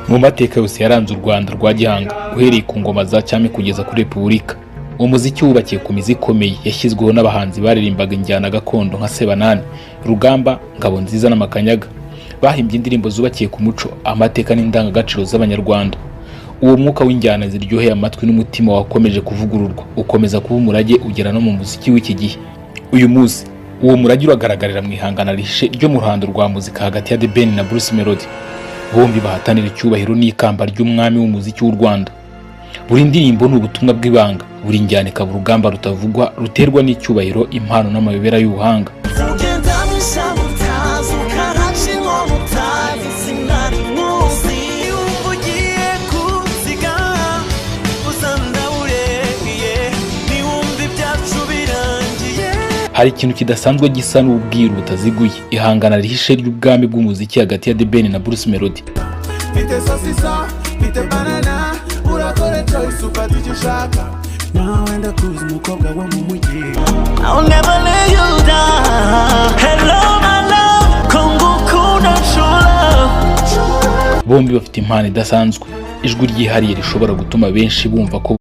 Mu mateka yose yaranze u Rwanda rwa gihanga uhereye ku ngoma za cyami kugeza kuri Repubulika, umuziki wubakiye ku mizi ikomeye yashyizweho n'abahanzi baririmbaga injyana gakondo nka Sebanani, Rugamba, Ngabo Nziza n'Amakanyaga. Bahimbye indirimbo zubakiye ku muco, amateka n'indangagaciro z'Abanyarwanda. Uwo mwuka w'injyana ziryoheye amatwi n'umutima wakomeje kuvugururwa, ukomeza kuba umurage ugera no mu muziki w'iki gihe. Uyu munsi uwo murage uragaragarira mu ihangana rihishe ryo mu ruhando rwa muzika hagati ya The Ben na Bruce Melody. Bombi bahatanira icyubahiro n'ikamba ry'umwami w'umuziki w'u Rwanda. Buri ndirimbo ni ubutumwa bw'ibanga, buri njyana ikaba urugamba rutavugwa ruterwa n'icyubahiro, impano n'amayobera y'ubuhanga. Hari ikintu kidasanzwe gisa n'ubwiru butaziguye, ihangana rihishe ry'ubwami bw'umuziki hagati ya The Ben na Bruce Melody. Bombi bafite impano idasanzwe, ijwi ryihariye rishobora gutuma benshi bumva ko